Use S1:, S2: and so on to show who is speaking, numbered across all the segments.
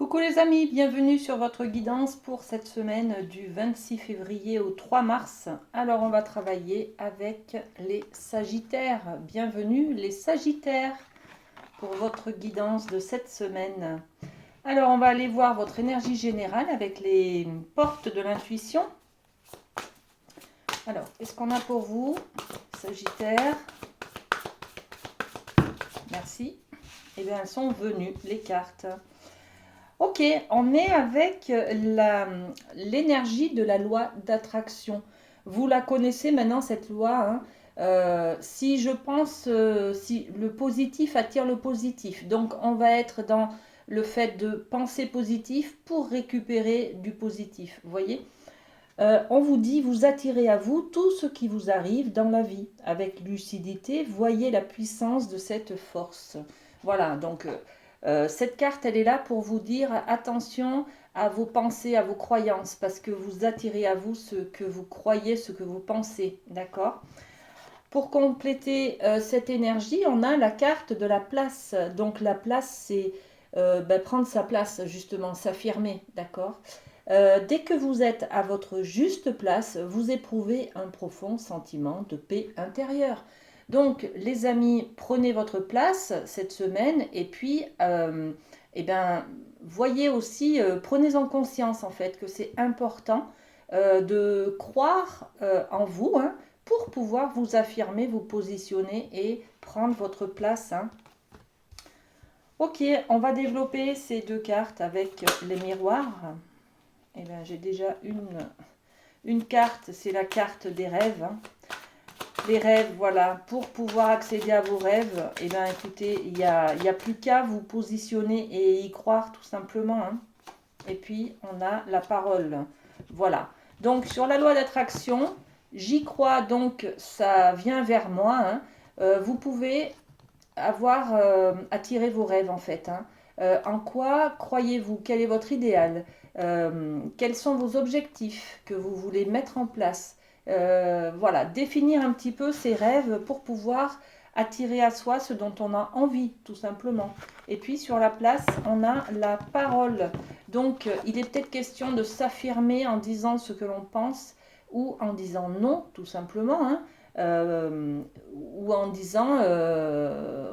S1: Coucou les amis, bienvenue sur votre guidance pour cette semaine du 26 février au 3 mars. Alors on va travailler avec les Sagittaires. Bienvenue les Sagittaires pour votre guidance de cette semaine. Alors on va aller voir votre énergie générale avec les portes de l'intuition. Alors, qu'est-ce qu'on a pour vous, Sagittaires? Merci. Eh bien, elles sont venues, les cartes. Ok, on est avec l'énergie de la loi d'attraction. Vous la connaissez maintenant, cette loi, hein. Si je pense, si le positif attire le positif, donc on va être dans le fait de penser positif pour récupérer du positif. Vous voyez? On vous dit, vous attirez à vous tout ce qui vous arrive dans la vie. Avec lucidité, voyez la puissance de cette force. Voilà, donc cette carte, elle est là pour vous dire attention à vos pensées, à vos croyances, parce que vous attirez à vous ce que vous croyez, ce que vous pensez, d'accord? Pour compléter cette énergie, on a la carte de la place. Donc la place, c'est prendre sa place, justement, s'affirmer, d'accord? Dès que vous êtes à votre juste place, vous éprouvez un profond sentiment de paix intérieure. Donc, les amis, prenez votre place cette semaine et puis, voyez aussi, prenez-en conscience en fait que c'est important de croire en vous, hein, pour pouvoir vous affirmer, vous positionner et prendre votre place, hein. Ok, on va développer ces deux cartes avec les miroirs. Eh bien, j'ai déjà une carte, c'est la carte des rêves, hein. Les rêves, voilà, pour pouvoir accéder à vos rêves, eh bien, écoutez, il n'y a plus qu'à vous positionner et y croire tout simplement, hein. Et puis, on a la parole. Voilà. Donc, sur la loi d'attraction, j'y crois, donc ça vient vers moi, hein. Vous pouvez avoir attiré vos rêves, en fait, hein. En quoi croyez-vous? Quel est votre idéal? Quels sont vos objectifs que vous voulez mettre en place? Voilà, définir un petit peu ses rêves pour pouvoir attirer à soi ce dont on a envie, tout simplement. Et puis sur la place, on a la parole. Donc, il est peut-être question de s'affirmer en disant ce que l'on pense ou en disant non, tout simplement, hein. Ou en disant,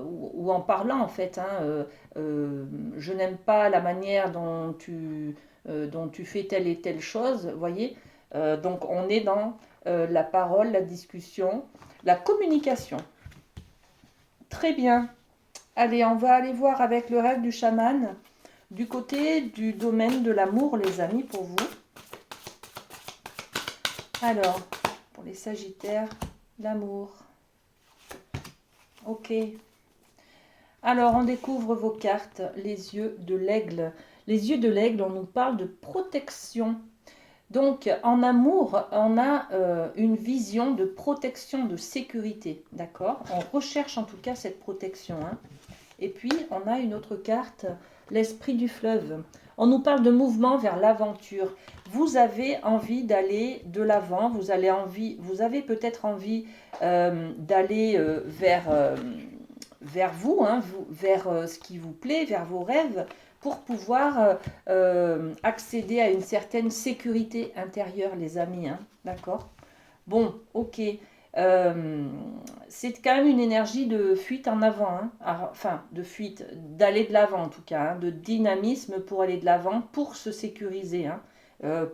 S1: ou en parlant en fait, hein, je n'aime pas la manière dont tu fais telle et telle chose, vous voyez. Donc on est dans la parole, la discussion, la communication. Très bien. Allez, on va aller voir avec le rêve du chaman, du côté du domaine de l'amour, les amis, pour vous. Alors, pour les Sagittaires, l'amour. Ok. Alors, on découvre vos cartes, les yeux de l'aigle. Les yeux de l'aigle, on nous parle de protection. Donc, en amour, on a une vision de protection, de sécurité, d'accord? On recherche en tout cas cette protection, hein. Et puis, on a une autre carte, l'esprit du fleuve. On nous parle de mouvement vers l'aventure. Vous avez envie d'aller de l'avant, vous avez peut-être envie d'aller vers vous, hein, vers ce qui vous plaît, vers vos rêves, pour pouvoir accéder à une certaine sécurité intérieure, les amis, hein, d'accord? Bon, ok. C'est quand même une énergie de fuite en avant, hein. Enfin, de fuite, d'aller de l'avant en tout cas, hein, de dynamisme pour aller de l'avant, pour se sécuriser, hein,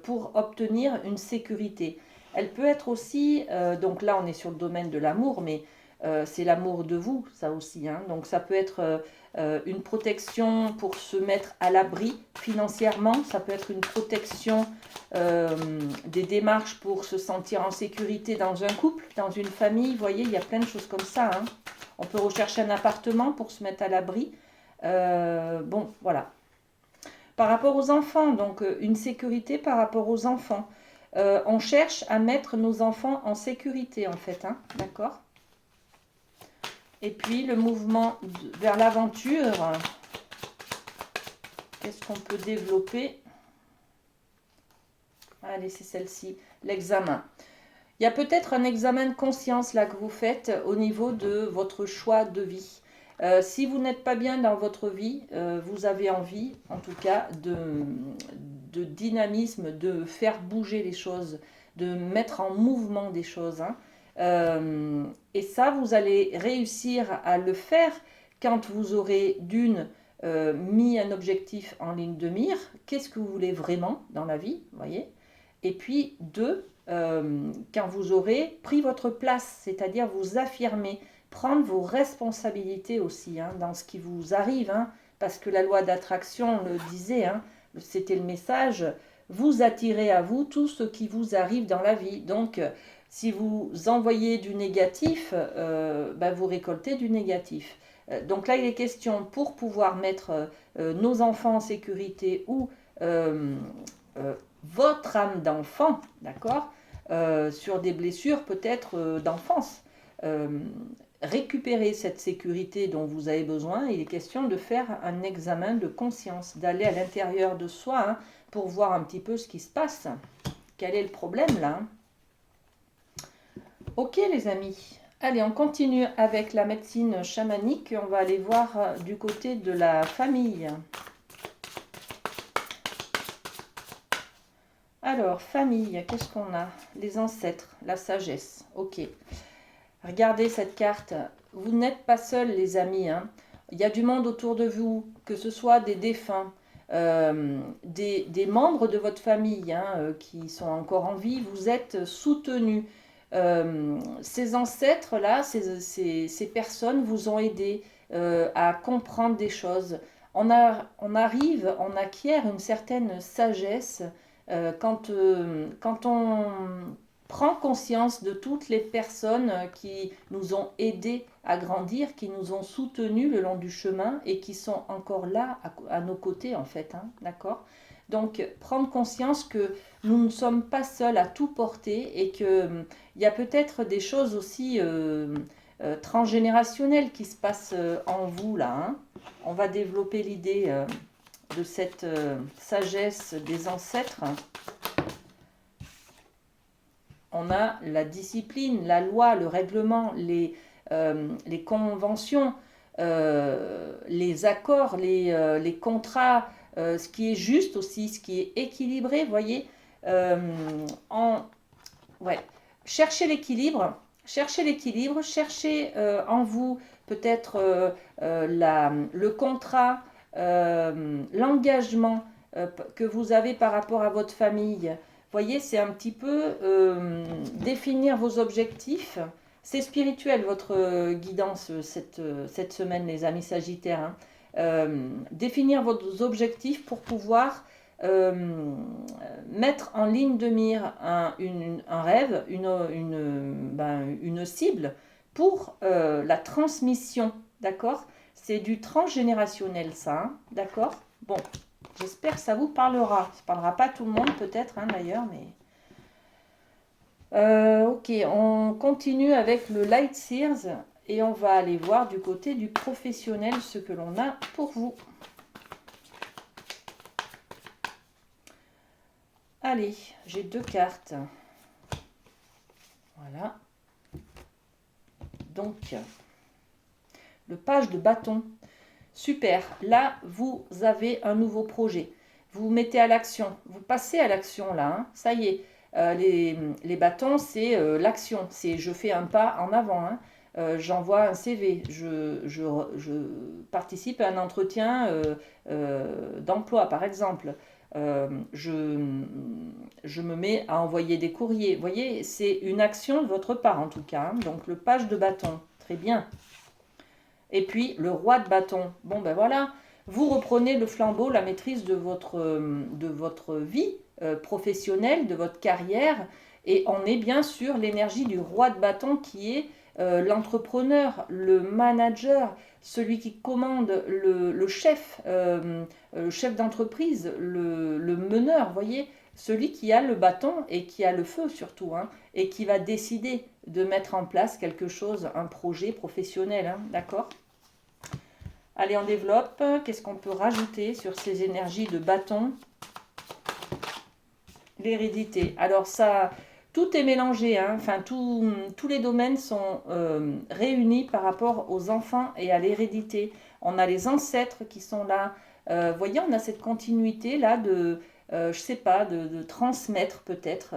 S1: pour obtenir une sécurité. Elle peut être aussi, donc là on est sur le domaine de l'amour, mais c'est l'amour de vous, ça aussi, hein. Donc ça peut être une protection pour se mettre à l'abri financièrement, ça peut être une protection des démarches pour se sentir en sécurité dans un couple, dans une famille. Vous voyez, il y a plein de choses comme ça, hein. On peut rechercher un appartement pour se mettre à l'abri. Bon, voilà. Par rapport aux enfants, donc une sécurité par rapport aux enfants. On cherche à mettre nos enfants en sécurité, en fait, hein, d'accord? Et puis le mouvement vers l'aventure, qu'est-ce qu'on peut développer? Allez, c'est celle-ci, l'examen. Il y a peut-être un examen de conscience là que vous faites au niveau de votre choix de vie. Si vous n'êtes pas bien dans votre vie, vous avez envie, en tout cas, de dynamisme, de faire bouger les choses, de mettre en mouvement des choses, hein. Et ça, vous allez réussir à le faire quand vous aurez mis un objectif en ligne de mire. Qu'est-ce que vous voulez vraiment dans la vie, voyez? Et puis, deux, quand vous aurez pris votre place, c'est-à-dire vous affirmer, prendre vos responsabilités aussi, hein, dans ce qui vous arrive, hein, parce que la loi d'attraction le disait, hein, c'était le message, vous attirez à vous tout ce qui vous arrive dans la vie. Donc, si vous envoyez du négatif, vous récoltez du négatif. Donc là, il est question, pour pouvoir mettre nos enfants en sécurité ou votre âme d'enfant, d'accord, sur des blessures peut-être d'enfance. Récupérer cette sécurité dont vous avez besoin, il est question de faire un examen de conscience, d'aller à l'intérieur de soi, hein, pour voir un petit peu ce qui se passe. Quel est le problème là, hein? Ok les amis, allez on continue avec la médecine chamanique, on va aller voir du côté de la famille. Alors, famille, qu'est-ce qu'on a? Les ancêtres, la sagesse, ok. Regardez cette carte, vous n'êtes pas seuls les amis, hein. Il y a du monde autour de vous, que ce soit des défunts, des membres de votre famille, hein, qui sont encore en vie, vous êtes soutenus. Ces ancêtres-là, ces personnes vous ont aidé à comprendre des choses. On acquiert une certaine sagesse quand on prend conscience de toutes les personnes qui nous ont aidés à grandir, qui nous ont soutenus le long du chemin et qui sont encore là à nos côtés en fait, hein, d'accord? Donc prendre conscience que nous ne sommes pas seuls à tout porter et qu'il y a peut-être des choses aussi transgénérationnelles qui se passent en vous là, hein. On va développer l'idée de cette sagesse des ancêtres. On a la discipline, la loi, le règlement, les conventions, les accords, les contrats, ce qui est juste aussi, ce qui est équilibré, vous voyez. Ouais. Cherchez l'équilibre, cherchez en vous peut-être le contrat, l'engagement que vous avez par rapport à votre famille. Voyez, c'est un petit peu définir vos objectifs. C'est spirituel votre guidance cette semaine, les amis Sagittaires, hein. Définir vos objectifs pour pouvoir mettre en ligne de mire un rêve, une cible pour la transmission, d'accord? C'est du transgénérationnel ça, hein, d'accord? Bon. J'espère que ça vous parlera. Ça ne parlera pas à tout le monde peut-être, hein, d'ailleurs, mais... ok, on continue avec le Light Seers et on va aller voir du côté du professionnel ce que l'on a pour vous. Allez, j'ai 2 cartes. Voilà. Donc, le page de bâton. Super, là vous avez un nouveau projet, vous vous mettez à l'action, vous passez à l'action là, hein. Ça y est, les bâtons c'est l'action, c'est je fais un pas en avant, hein. J'envoie un CV, je participe à un entretien d'emploi par exemple, je me mets à envoyer des courriers, vous voyez, c'est une action de votre part en tout cas, hein. Donc le page de bâton, très bien. Et puis le roi de bâton. Bon ben voilà, vous reprenez le flambeau, la maîtrise de votre vie professionnelle, de votre carrière. Et on est bien sûr l'énergie du roi de bâton qui est l'entrepreneur, le manager, celui qui commande, le chef d'entreprise, le meneur, vous voyez, celui qui a le bâton et qui a le feu surtout, hein, et qui va décider de mettre en place quelque chose, un projet professionnel, hein, d'accord? Allez, on développe. Qu'est-ce qu'on peut rajouter sur ces énergies de bâton? L'hérédité. Alors ça, Tout est mélangé, hein. Enfin, tous les domaines sont réunis par rapport aux enfants et à l'hérédité. On a les ancêtres qui sont là. Vous voyez, on a cette continuité là de, je sais pas, de transmettre peut-être.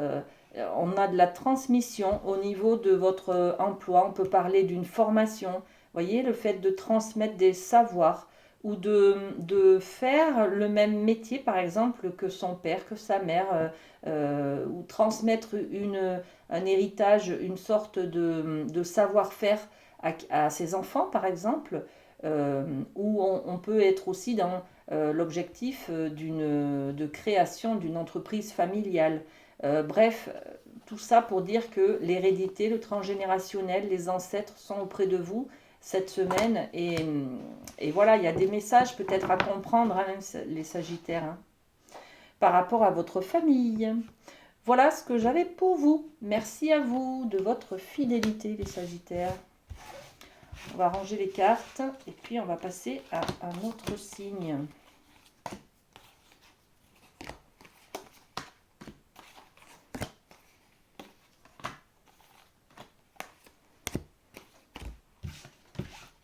S1: On a de la transmission au niveau de votre emploi. On peut parler d'une formation. Vous voyez, le fait de transmettre des savoirs ou de faire le même métier, par exemple, que son père, que sa mère, ou transmettre un héritage, une sorte de savoir-faire à ses enfants, par exemple, où on peut être aussi dans l'objectif de création d'une entreprise familiale. Bref, tout ça pour dire que l'hérédité, le transgénérationnel, les ancêtres sont auprès de vous cette semaine. Et voilà, il y a des messages peut-être à comprendre, hein, les Sagittaires, hein, par rapport à votre famille. Voilà ce que j'avais pour vous. Merci à vous de votre fidélité, les Sagittaires. On va ranger les cartes et puis on va passer à un autre signe.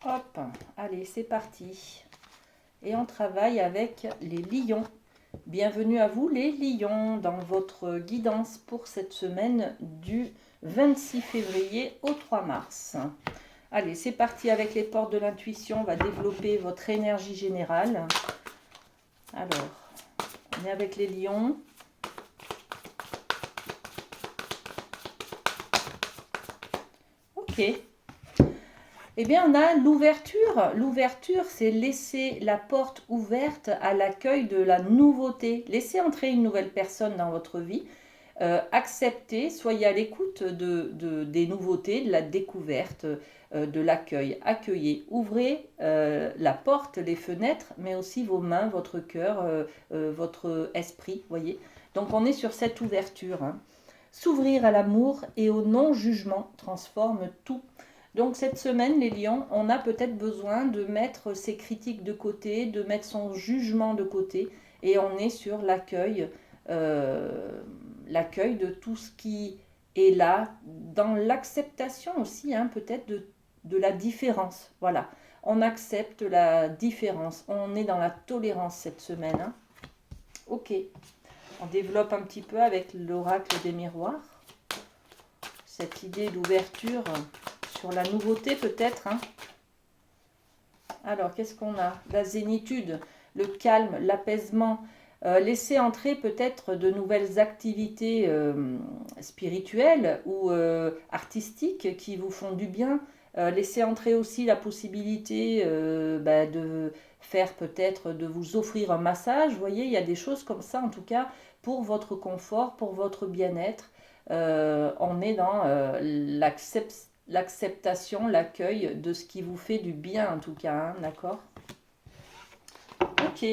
S1: Hop, allez, c'est parti. Et on travaille avec les lions. Bienvenue à vous les lions dans votre guidance pour cette semaine du 26 février au 3 mars. Allez, c'est parti avec les portes de l'intuition. On va développer votre énergie générale. Alors, on est avec les lions. Ok. Eh bien, on a l'ouverture. L'ouverture, c'est laisser la porte ouverte à l'accueil de la nouveauté. Laissez entrer une nouvelle personne dans votre vie. Acceptez, soyez à l'écoute des nouveautés, de la découverte, de l'accueil. Accueillez, ouvrez la porte, les fenêtres, mais aussi vos mains, votre cœur, votre esprit, voyez. Donc, on est sur cette ouverture, hein. S'ouvrir à l'amour et au non-jugement transforme tout. Donc cette semaine, les lions, on a peut-être besoin de mettre ses critiques de côté, de mettre son jugement de côté, et on est sur l'accueil, l'accueil de tout ce qui est là, dans l'acceptation aussi, hein, peut-être de la différence. Voilà, on accepte la différence, on est dans la tolérance cette semaine, hein. Ok, on développe un petit peu avec l'oracle des miroirs, cette idée d'ouverture sur la nouveauté peut-être, hein. Alors, qu'est-ce qu'on a? La zénitude, le calme, l'apaisement. Laisser entrer peut-être de nouvelles activités spirituelles ou artistiques qui vous font du bien. Laisser entrer aussi la possibilité de faire peut-être, de vous offrir un massage. Vous voyez, il y a des choses comme ça en tout cas pour votre confort, pour votre bien-être. On est dans l'acceptation, l'accueil de ce qui vous fait du bien en tout cas, hein, d'accord? Ok.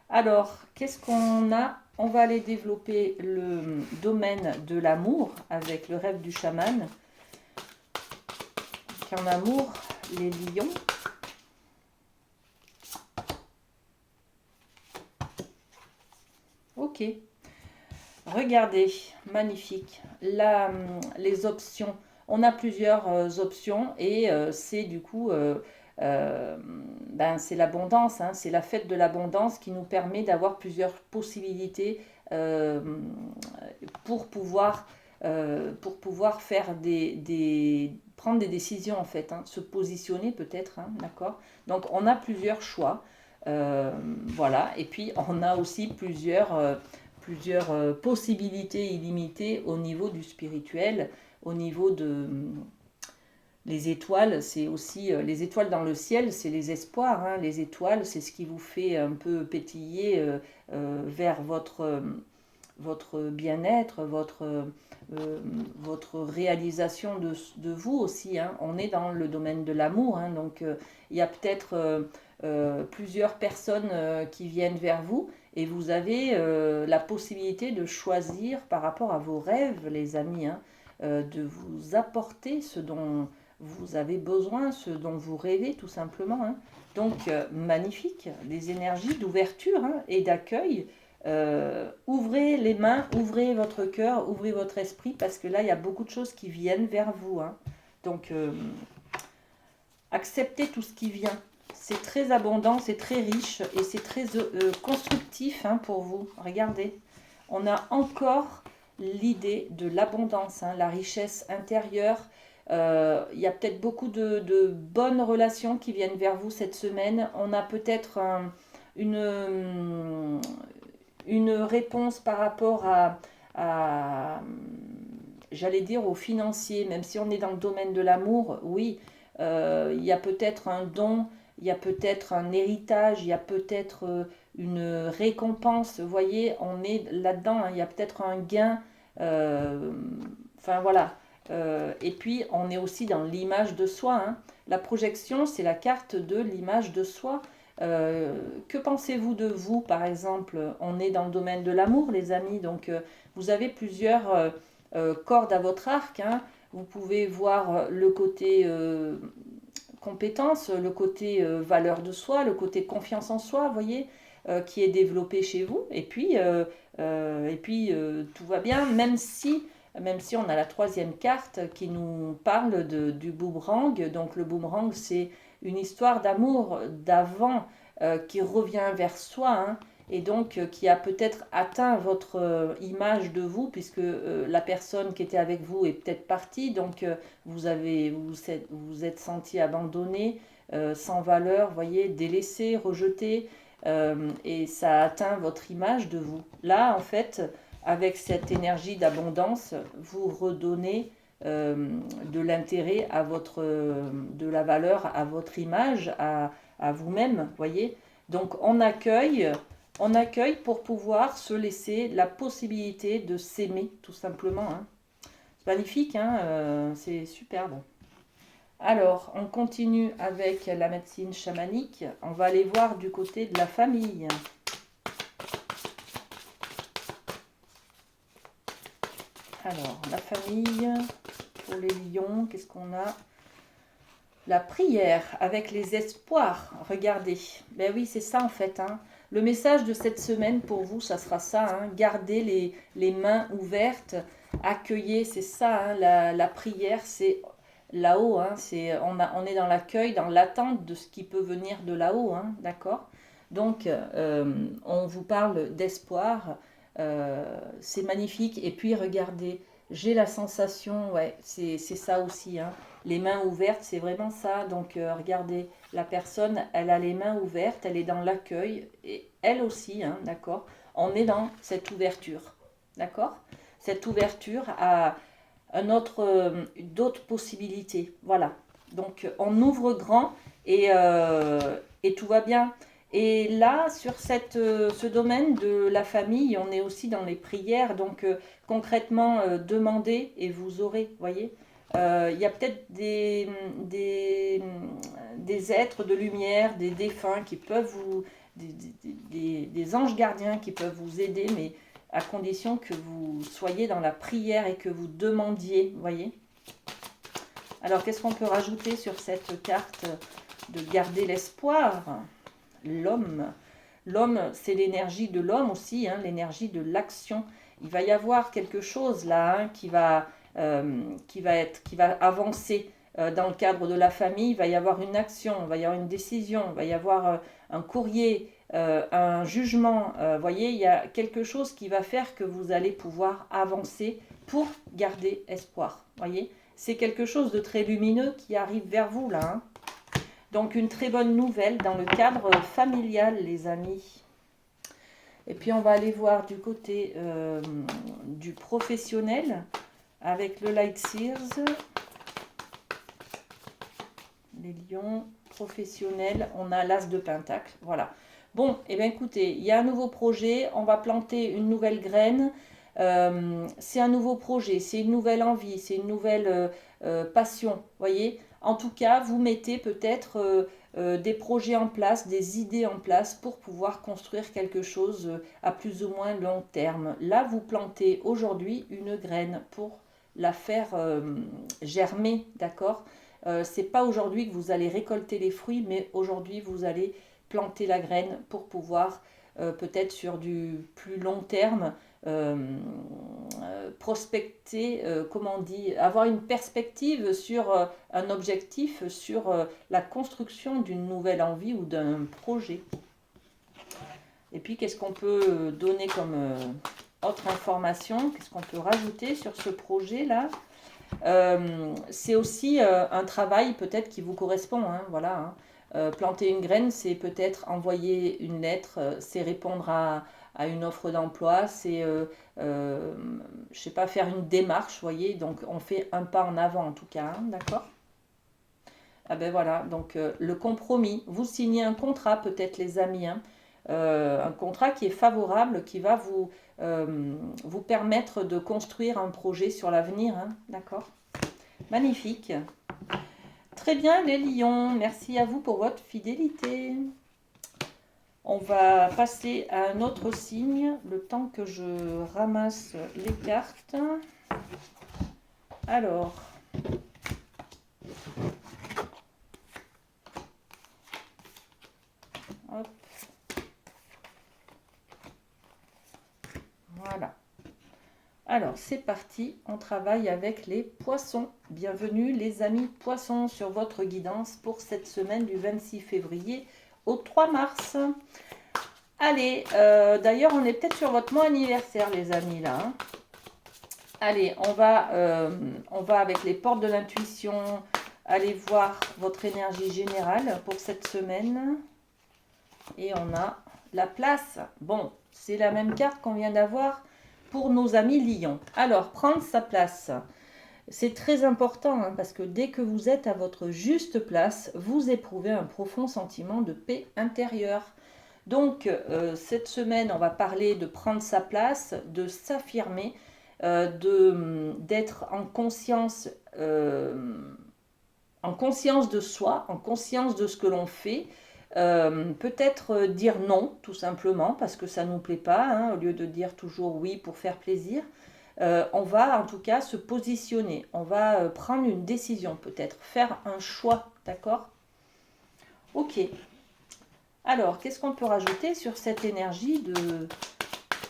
S1: Alors, qu'est-ce qu'on a? On va aller développer le domaine de l'amour avec le rêve du chaman. En amour, les lions. Ok. Regardez, magnifique. Là, les options. On a plusieurs options et c'est du coup, c'est l'abondance, hein, c'est la fête de l'abondance qui nous permet d'avoir plusieurs possibilités euh, pour pouvoir faire prendre des décisions en fait, hein, se positionner peut-être, hein, d'accord? Donc on a plusieurs choix, voilà, et puis on a aussi plusieurs possibilités illimitées au niveau du spirituel, au niveau de les étoiles, c'est aussi les étoiles dans le ciel, c'est les espoirs, hein. Les étoiles, c'est ce qui vous fait un peu pétiller vers votre bien-être, votre réalisation de vous aussi, hein. On est dans le domaine de l'amour, hein, donc il y a peut-être plusieurs personnes qui viennent vers vous et vous avez la possibilité de choisir par rapport à vos rêves, les amis, hein, de vous apporter ce dont vous avez besoin, ce dont vous rêvez tout simplement, hein. Donc magnifique, des énergies d'ouverture, hein, et d'accueil. Ouvrez les mains, ouvrez votre cœur, ouvrez votre esprit, parce que là, il y a beaucoup de choses qui viennent vers vous. Hein. Donc, acceptez tout ce qui vient. C'est très abondant, c'est très riche et c'est très constructif hein, pour vous. Regardez, on a encore l'idée de l'abondance, hein, la richesse intérieure. Il y a peut-être beaucoup de bonnes relations qui viennent vers vous cette semaine. On a peut-être une réponse par rapport à j'allais dire, au financier, même si on est dans le domaine de l'amour, oui, il y a peut-être un don, il y a peut-être un héritage, il y a peut-être une récompense, vous voyez, on est là-dedans, hein, il y a peut-être un gain, euh, enfin voilà. Et puis, on est aussi dans l'image de soi. Hein. La projection, c'est la carte de l'image de soi. Que pensez-vous de vous, par exemple? On est dans le domaine de l'amour, les amis, donc vous avez plusieurs cordes à votre arc. Hein. Vous pouvez voir le côté compétence, le côté valeur de soi, le côté confiance en soi, vous voyez, qui est développé chez vous. Et puis, tout va bien, même si on a la troisième carte qui nous parle du boomerang. Donc le boomerang, c'est une histoire d'amour d'avant qui revient vers soi. Hein, et donc qui a peut-être atteint votre image de vous, puisque la personne qui était avec vous est peut-être partie, donc vous êtes senti abandonné, sans valeur, voyez, délaissé, rejeté, et ça a atteint votre image de vous. Là, en fait, avec cette énergie d'abondance, vous redonnez de l'intérêt à votre, de la valeur à votre image, à vous-même, voyez. Donc on accueille pour pouvoir se laisser la possibilité de s'aimer, tout simplement. Hein. C'est magnifique, hein, c'est superbe. Alors, on continue avec la médecine chamanique. On va aller voir du côté de la famille. Alors, la famille, pour les lions, qu'est-ce qu'on a? La prière avec les espoirs, regardez. Ben oui, c'est ça en fait. Hein. Le message de cette semaine pour vous, ça sera ça. Hein. Gardez les mains ouvertes, accueillez, c'est ça. Hein. La prière, c'est là-haut. Hein. On est dans l'accueil, dans l'attente de ce qui peut venir de là-haut. Hein. D'accord. Donc, on vous parle d'espoir. C'est magnifique. Et puis, regardez, j'ai la sensation, ouais, c'est ça aussi. Hein. Les mains ouvertes, c'est vraiment ça. Donc, regardez, la personne, elle a les mains ouvertes, elle est dans l'accueil, et elle aussi, hein, d'accord. On est dans cette ouverture, d'accord. Cette ouverture à d'autres possibilités, voilà. Donc, on ouvre grand et tout va bien. Et là, sur ce domaine de la famille, on est aussi dans les prières. Donc, concrètement, demandez et vous aurez, voyez. Il y a peut-être des êtres de lumière, des défunts qui peuvent des anges gardiens qui peuvent vous aider, mais à condition que vous soyez dans la prière et que vous demandiez, voyez. Alors, qu'est-ce qu'on peut rajouter sur cette carte de garder l'espoir? L'homme. L'homme, c'est l'énergie de l'homme aussi, hein, l'énergie de l'action. Il va y avoir quelque chose là hein, qui va avancer dans le cadre de la famille. Il va y avoir une action, il va y avoir une décision, il va y avoir un courrier, un jugement. Vous voyez, il y a quelque chose qui va faire que vous allez pouvoir avancer pour garder espoir. Voyez, c'est quelque chose de très lumineux qui arrive vers vous là. Hein. Donc une très bonne nouvelle dans le cadre familial, les amis. Et puis on va aller voir du côté du professionnel avec le Light Sears. Les lions professionnels, on a l'as de pentacle. Voilà. Bon, et bien écoutez, il y a un nouveau projet, on va planter une nouvelle graine. C'est un nouveau projet, c'est une nouvelle envie, c'est une nouvelle passion, voyez. En tout cas, vous mettez peut-être des projets en place, des idées en place pour pouvoir construire quelque chose à plus ou moins long terme. Là, vous plantez aujourd'hui une graine pour la faire germer, d'accord. C'est pas aujourd'hui que vous allez récolter les fruits, mais aujourd'hui vous allez planter la graine pour pouvoir peut-être sur du plus long terme, euh, prospecter, comment on dit, avoir une perspective sur un objectif, sur la construction d'une nouvelle envie ou d'un projet. Et puis, qu'est-ce qu'on peut donner comme autre information? Qu'est-ce qu'on peut rajouter sur ce projet-là? C'est aussi un travail peut-être qui vous correspond, hein, voilà. Hein. Planter une graine, c'est peut-être envoyer une lettre, c'est répondre à une offre d'emploi, c'est, je sais pas, faire une démarche, vous voyez. Donc, on fait un pas en avant en tout cas, hein, d'accord? Ah ben voilà, donc le compromis. Vous signez un contrat peut-être les amis, hein, un contrat qui est favorable, qui va vous permettre de construire un projet sur l'avenir, hein, d'accord? Magnifique. Très bien les lions, merci à vous pour votre fidélité. On va passer à un autre signe, le temps que je ramasse les cartes. Alors, hop, voilà. Alors, c'est parti, on travaille avec les poissons. Bienvenue les amis poissons sur votre guidance pour cette semaine du 26 février au 3 mars. Allez, d'ailleurs, on est peut-être sur votre mois anniversaire, les amis, là. Hein. Allez, on va avec les portes de l'intuition, aller voir votre énergie générale pour cette semaine. Et on a la place. Bon, c'est la même carte qu'on vient d'avoir pour nos amis lions. Alors, prendre sa place. C'est très important hein, parce que dès que vous êtes à votre juste place, vous éprouvez un profond sentiment de paix intérieure. Donc, cette semaine, on va parler de prendre sa place, de s'affirmer, d'être en conscience de soi, en conscience de ce que l'on fait. Peut-être dire non, tout simplement, parce que ça ne nous plaît pas, hein, au lieu de dire toujours oui pour faire plaisir. On va en tout cas se positionner, on va prendre une décision peut-être, faire un choix, d'accord? Ok. Alors, qu'est-ce qu'on peut rajouter sur cette énergie de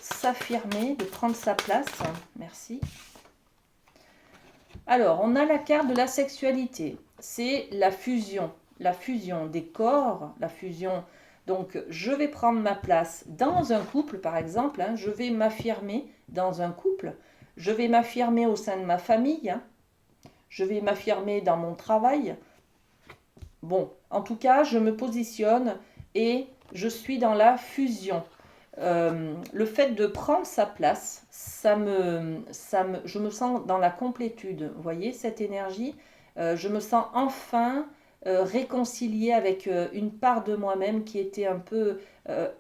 S1: s'affirmer, de prendre sa place? Merci. Alors, on a la carte de la sexualité. C'est la fusion des corps, la fusion. Donc, je vais prendre ma place dans un couple, par exemple. Hein, je vais m'affirmer dans un couple. Je vais m'affirmer au sein de ma famille. Hein, je vais m'affirmer dans mon travail. Bon, en tout cas, je me positionne et je suis dans la fusion. Le fait de prendre sa place, je me sens dans la complétude. Vous voyez cette énergie? Je me sens enfin réconciliée avec une part de moi-même qui était un peu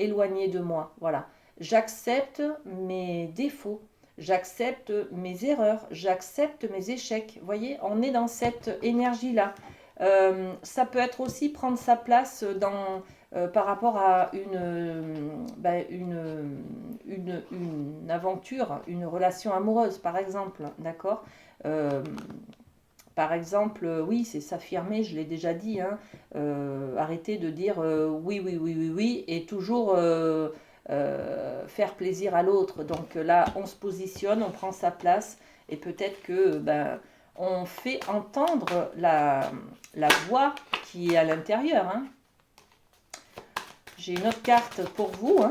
S1: éloignée de moi. Voilà. J'accepte mes défauts, j'accepte mes erreurs, j'accepte mes échecs. Vous voyez, on est dans cette énergie-là. Ça peut être aussi prendre sa place par rapport à une aventure, une relation amoureuse, par exemple, d'accord? Euh, Par exemple, oui, c'est s'affirmer, je l'ai déjà dit, hein, arrêter de dire oui, oui, oui, oui, oui, et toujours faire plaisir à l'autre. Donc là, on se positionne, on prend sa place, et peut-être que on fait entendre la voix qui est à l'intérieur. Hein. J'ai une autre carte pour vous. Hein.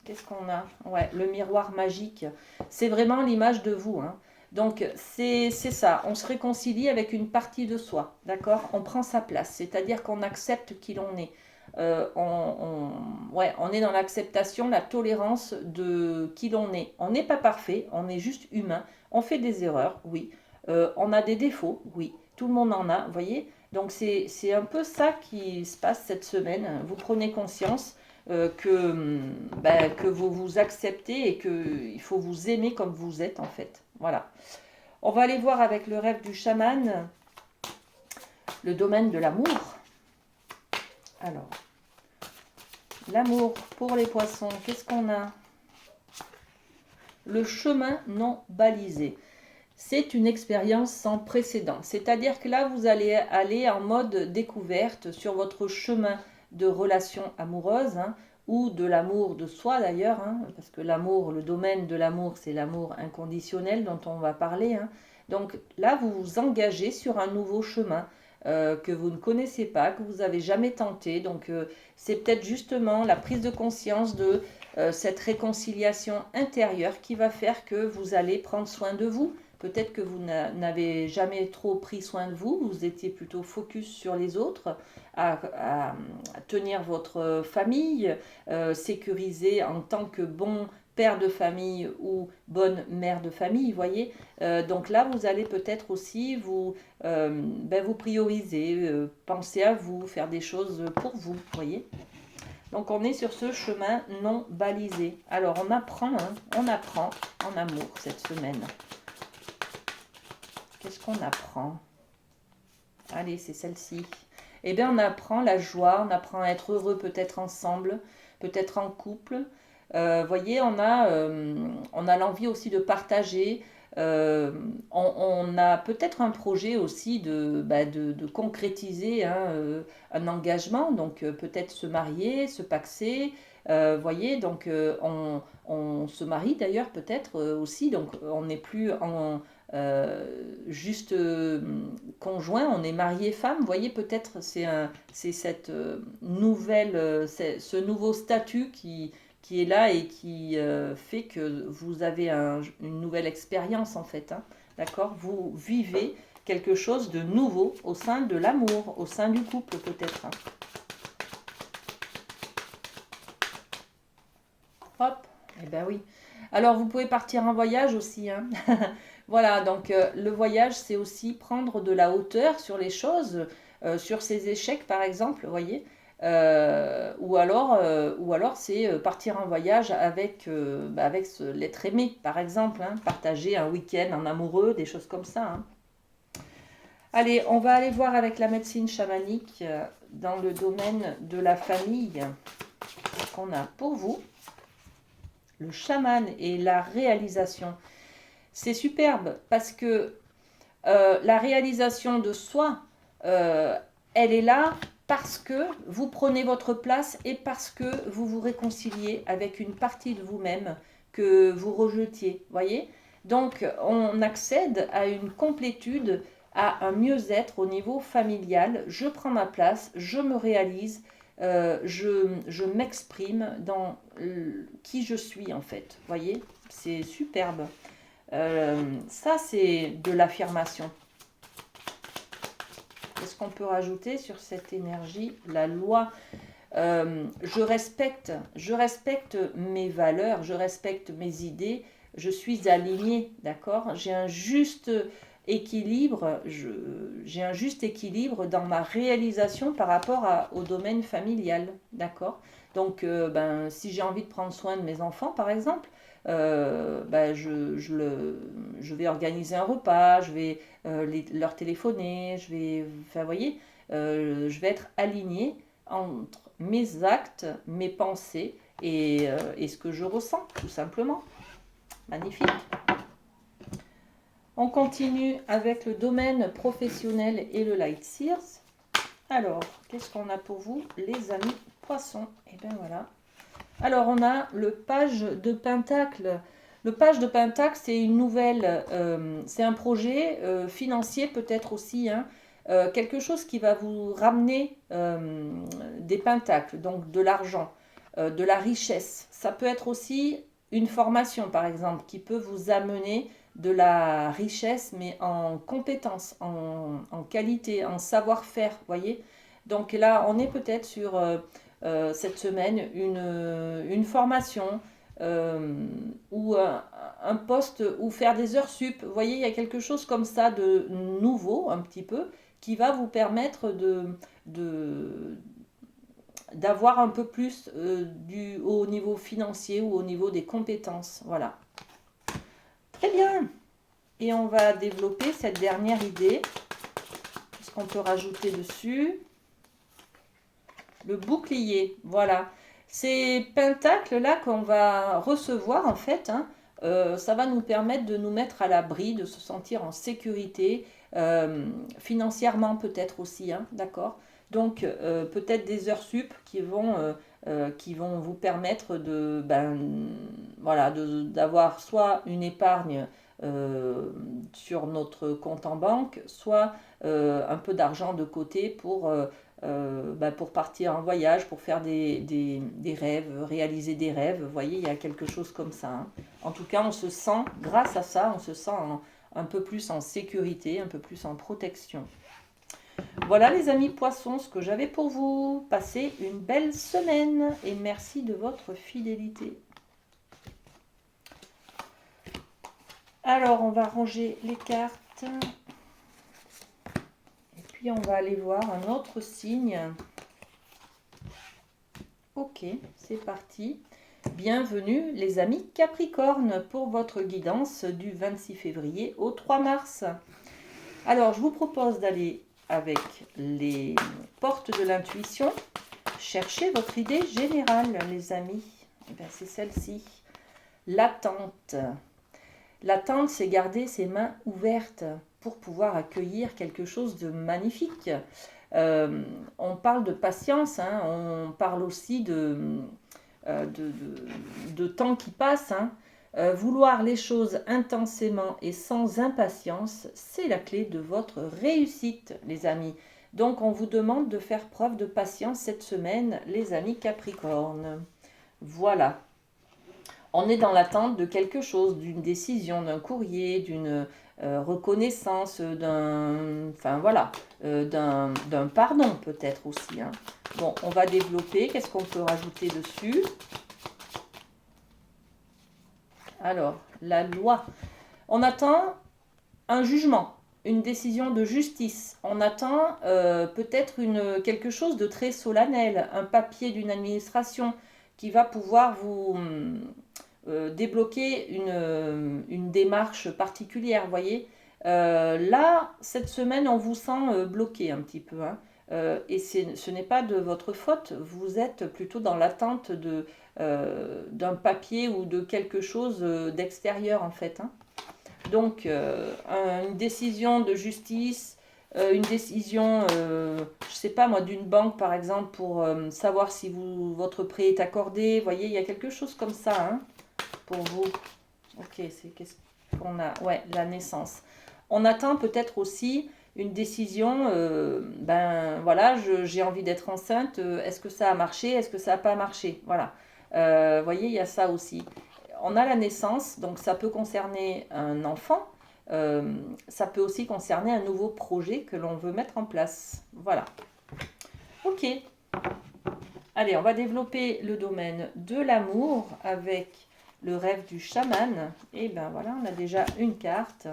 S1: Qu'est-ce qu'on a? Ouais, le miroir magique. C'est vraiment l'image de vous. Hein. Donc, c'est ça. On se réconcilie avec une partie de soi. D'accord? On prend sa place. C'est-à-dire qu'on accepte qui l'on est. On est dans l'acceptation, la tolérance de qui l'on est. On n'est pas parfait. On est juste humain. On fait des erreurs, oui. On a des défauts, oui. Tout le monde en a, vous voyez? Donc, c'est un peu ça qui se passe cette semaine. Vous prenez conscience que vous vous acceptez et qu'il faut vous aimer comme vous êtes en fait. Voilà. On va aller voir avec le rêve du chaman le domaine de l'amour. Alors, l'amour pour les poissons, qu'est-ce qu'on a? Le chemin non balisé. C'est une expérience sans précédent. C'est-à-dire que là, vous allez aller en mode découverte sur votre chemin de relation amoureuse, hein, ou de l'amour de soi d'ailleurs, hein, parce que l'amour, le domaine de l'amour, c'est l'amour inconditionnel dont on va parler, hein. Donc là, vous vous engagez sur un nouveau chemin que vous ne connaissez pas, que vous n'avez jamais tenté. Donc c'est peut-être justement la prise de conscience de cette réconciliation intérieure qui va faire que vous allez prendre soin de vous. Peut-être que vous n'avez jamais trop pris soin de vous, vous étiez plutôt focus sur les autres, à tenir votre famille, sécuriser en tant que bon père de famille ou bonne mère de famille, vous voyez. Donc là, vous allez peut-être aussi vous prioriser, penser à vous, faire des choses pour vous, vous voyez. Donc on est sur ce chemin non balisé. Alors on apprend en amour cette semaine. Qu'est-ce qu'on apprend? Allez, c'est celle-ci. Eh bien, on apprend la joie, on apprend à être heureux peut-être ensemble, peut-être en couple. Voyez, on a l'envie aussi de partager. On a peut-être un projet aussi de concrétiser, hein, un engagement, donc peut-être se marier, se paxer. Voyez, donc on se marie d'ailleurs peut-être aussi, donc on n'est plus en juste conjoint, on est marié femme. Vous voyez, peut-être c'est cette ce nouveau statut qui est là et qui fait que vous avez une nouvelle expérience en fait, hein. D'accord? Vous vivez quelque chose de nouveau au sein de l'amour, au sein du couple peut-être, hein. Hop, eh ben oui. Alors vous pouvez partir en voyage aussi, hein. Voilà, donc le voyage, c'est aussi prendre de la hauteur sur les choses, sur ses échecs par exemple, vous voyez. Ou alors c'est partir en voyage avec l'être aimé, par exemple, hein, partager un week-end en amoureux, des choses comme ça, hein. Allez, on va aller voir avec la médecine chamanique dans le domaine de la famille ce qu'on a pour vous. Le chaman et la réalisation. C'est superbe parce que la réalisation de soi, elle est là parce que vous prenez votre place et parce que vous vous réconciliez avec une partie de vous-même que vous rejetiez, voyez. Donc on accède à une complétude, à un mieux-être au niveau familial. Je prends ma place, je me réalise, je m'exprime dans qui je suis en fait, voyez. C'est superbe. Ça, c'est de l'affirmation. Qu'est-ce qu'on peut rajouter sur cette énergie? La loi. Je respecte mes valeurs, je respecte mes idées, je suis alignée, d'accord? J'ai un juste équilibre, j'ai un juste équilibre dans ma réalisation par rapport au domaine familial, d'accord? Donc, si j'ai envie de prendre soin de mes enfants, par exemple, je vais organiser un repas, je vais leur téléphoner, enfin, vous voyez, je vais être alignée entre mes actes, mes pensées et ce que je ressens, tout simplement. Magnifique. On continue avec le domaine professionnel et le Light Seers. Alors, qu'est-ce qu'on a pour vous, les amis poissons? Et bien voilà. Alors, on a le page de Pentacle. Le page de Pentacle, c'est une nouvelle, c'est un projet financier peut-être aussi, hein, quelque chose qui va vous ramener des pentacles, donc de l'argent, de la richesse. Ça peut être aussi une formation, par exemple, qui peut vous amener de la richesse, mais en compétences, en qualité, en savoir-faire, voyez. Donc là, on est peut-être sur cette semaine une formation ou un poste ou faire des heures sup. Vous voyez, il y a quelque chose comme ça de nouveau, un petit peu, qui va vous permettre d'avoir un peu plus au niveau financier ou au niveau des compétences. Voilà. Très bien. Et on va développer cette dernière idée. Qu'est-ce qu'on peut rajouter dessus? Le bouclier, voilà. Ces pentacles-là qu'on va recevoir, en fait, hein, ça va nous permettre de nous mettre à l'abri, de se sentir en sécurité, financièrement peut-être aussi, hein, d'accord? Donc, peut-être des heures sup qui vont qui vont vous permettre voilà, d'avoir soit une épargne sur notre compte en banque, soit un peu d'argent de côté pour partir en voyage, pour faire des rêves, réaliser des rêves. Vous voyez, il y a quelque chose comme ça, hein. En tout cas, on se sent, grâce à ça, on se sent un peu plus en sécurité, un peu plus en protection. Voilà les amis poissons, ce que j'avais pour vous. Passez une belle semaine et merci de votre fidélité. Alors, on va ranger les cartes. Et puis, on va aller voir un autre signe. Ok, c'est parti. Bienvenue les amis Capricorne pour votre guidance du 26 février au 3 mars. Alors, je vous propose d'aller avec les portes de l'intuition. Cherchez votre idée générale, les amis. Eh bien, c'est celle-ci. L'attente. L'attente, c'est garder ses mains ouvertes pour pouvoir accueillir quelque chose de magnifique. On parle de patience, hein, on parle aussi de temps qui passe, hein. Vouloir les choses intensément et sans impatience, c'est la clé de votre réussite, les amis. Donc, on vous demande de faire preuve de patience cette semaine, les amis Capricorne. Voilà. On est dans l'attente de quelque chose, d'une décision, d'un courrier, d'une reconnaissance, d'un pardon peut-être aussi, hein. Bon, on va développer. Qu'est-ce qu'on peut rajouter dessus? Alors, la loi. On attend un jugement, une décision de justice. On attend peut-être quelque chose de très solennel, un papier d'une administration qui va pouvoir vous débloquer une démarche particulière, vous voyez. Là, cette semaine, on vous sent bloqué un petit peu, hein. Et ce n'est pas de votre faute, vous êtes plutôt dans l'attente d'un papier ou de quelque chose d'extérieur en fait, hein. Donc, une décision de justice, une décision, je ne sais pas moi, d'une banque par exemple pour savoir si votre prêt est accordé. Vous voyez, il y a quelque chose comme ça, hein, pour vous. Ok, c'est qu'est-ce qu'on a? Ouais, la naissance. On attend peut-être aussi une décision, voilà, j'ai envie d'être enceinte, est-ce que ça a marché, est-ce que ça n'a pas marché? Voilà. Vous voyez, il y a ça aussi. On a la naissance, donc ça peut concerner un enfant, ça peut aussi concerner un nouveau projet que l'on veut mettre en place. Voilà. Ok. Allez, on va développer le domaine de l'amour avec le rêve du chaman. Et ben voilà, on a déjà une carte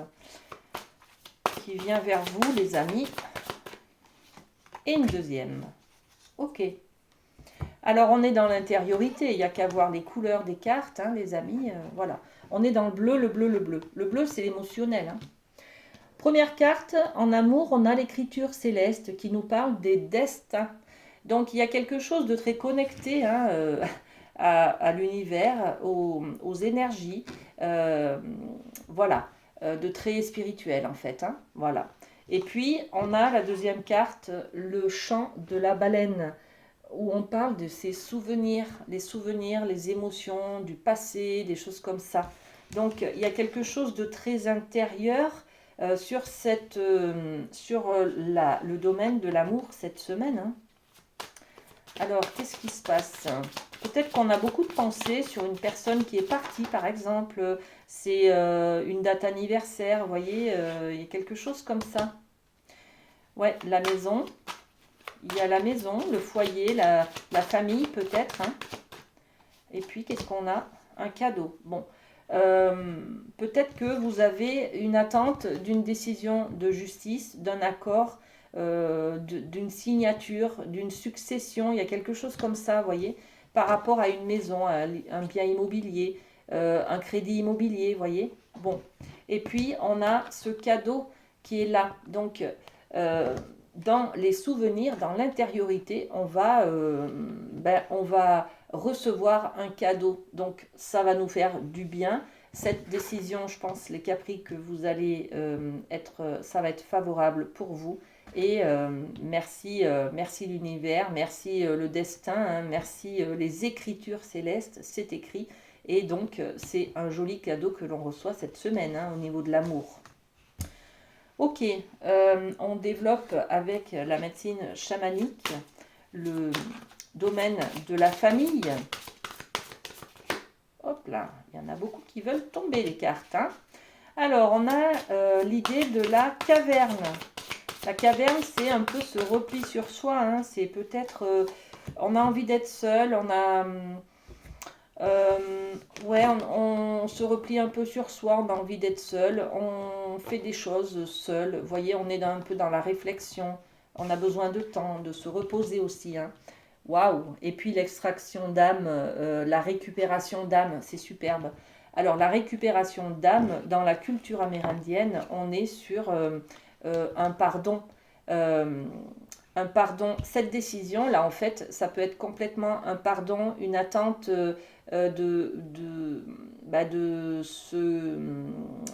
S1: qui vient vers vous, les amis. Et une deuxième. Ok. Alors, on est dans l'intériorité. Il n'y a qu'à voir les couleurs des cartes, hein, les amis. Voilà. On est dans le bleu, le bleu, le bleu. Le bleu, c'est l'émotionnel, hein. Première carte, en amour, on a l'écriture céleste qui nous parle des destins. Donc, il y a quelque chose de très connecté, hein, à l'univers, aux énergies. Voilà. De très spirituel, en fait, hein. Voilà. Et puis, on a la deuxième carte, le chant de la baleine, où on parle de ses souvenirs, les émotions du passé, des choses comme ça. Donc, il y a quelque chose de très intérieur sur le domaine de l'amour cette semaine, hein. Alors, qu'est-ce qui se passe? Peut-être qu'on a beaucoup de pensées sur une personne qui est partie, par exemple. C'est une date anniversaire, vous voyez, il y a quelque chose comme ça. Ouais, la maison. Il y a la maison, le foyer, la famille peut-être, hein. Et puis, qu'est-ce qu'on a? Un cadeau. Bon, peut-être que vous avez une attente d'une décision de justice, d'un accord, d'une signature, d'une succession. Il y a quelque chose comme ça, vous voyez, par rapport à une maison, à un bien immobilier, un crédit immobilier, vous voyez. Bon, et puis, on a ce cadeau qui est là. Donc, dans les souvenirs, dans l'intériorité, on va recevoir un cadeau. Donc, ça va nous faire du bien. Cette décision, je pense, les Capri, que vous allez ça va être favorable pour vous. Et merci, merci l'univers, merci le destin, hein, merci les écritures célestes, c'est écrit. Et donc, c'est un joli cadeau que l'on reçoit cette semaine, hein, au niveau de l'amour. Ok, on développe avec la médecine chamanique le domaine de la famille. Hop là, il y en a beaucoup qui veulent tomber les cartes, hein. Alors, on a l'idée de la caverne. La caverne, c'est un peu ce repli sur soi, hein. C'est peut-être, on a envie d'être seul, ouais, on se replie un peu sur soi, on a envie d'être seul, on fait des choses seul. Vous voyez, on est un peu dans la réflexion, on a besoin de temps, de se reposer aussi, hein. Waouh! Et puis l'extraction d'âme, la récupération d'âme, c'est superbe. Alors la récupération d'âme, dans la culture amérindienne, on est sur un pardon. Euh, un pardon. Cette décision-là, en fait, ça peut être complètement un pardon, une attente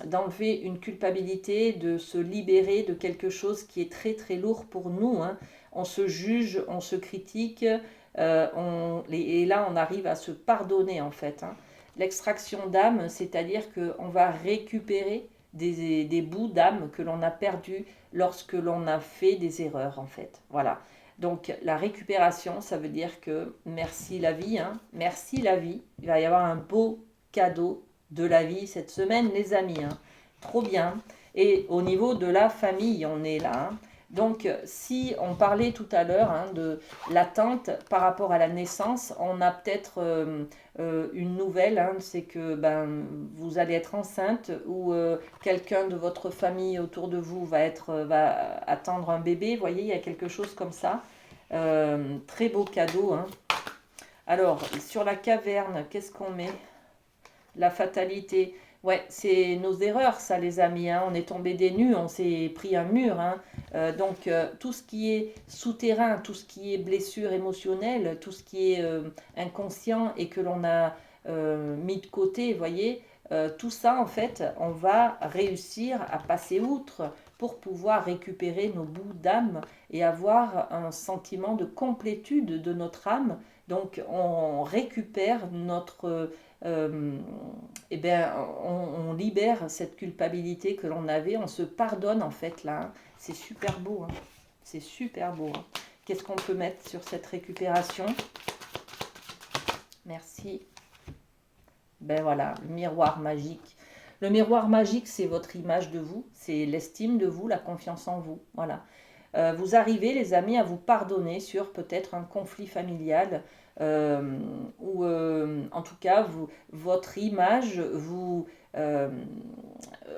S1: d'enlever une culpabilité, de se libérer de quelque chose qui est très très lourd pour nous, hein. On se juge, on se critique, et là on arrive à se pardonner en fait, hein. L'extraction d'âme, c'est-à-dire qu'on va récupérer des bouts d'âme que l'on a perdus lorsque l'on a fait des erreurs en fait. Voilà. Donc la récupération, ça veut dire que merci la vie, hein, merci la vie. Il va y avoir un beau cadeau de la vie cette semaine, les amis, hein. Trop bien. Et au niveau de la famille, on est là, hein. Donc, si on parlait tout à l'heure, hein, de l'attente par rapport à la naissance, on a peut-être une nouvelle, hein, c'est que vous allez être enceinte ou quelqu'un de votre famille autour de vous va attendre un bébé. Vous voyez, il y a quelque chose comme ça. Très beau cadeau, hein. Alors, sur la caverne, qu'est-ce qu'on met? La fatalité. Ouais, c'est nos erreurs, ça, les amis, hein. On est tombé des nues, on s'est pris un mur, hein. Donc, tout ce qui est souterrain, tout ce qui est blessure émotionnelle, tout ce qui est inconscient et que l'on a mis de côté, vous voyez, tout ça, en fait, on va réussir à passer outre pour pouvoir récupérer nos bouts d'âme et avoir un sentiment de complétude de notre âme. Donc, on récupère notre eh bien, on libère cette culpabilité que l'on avait, on se pardonne en fait là, hein. C'est super beau, hein. C'est super beau, hein. Qu'est-ce qu'on peut mettre sur cette récupération? Merci. Ben voilà, le miroir magique. Le miroir magique, c'est votre image de vous, c'est l'estime de vous, la confiance en vous. Voilà. Vous arrivez, les amis, à vous pardonner sur peut-être un conflit familial ou en tout cas, votre image vous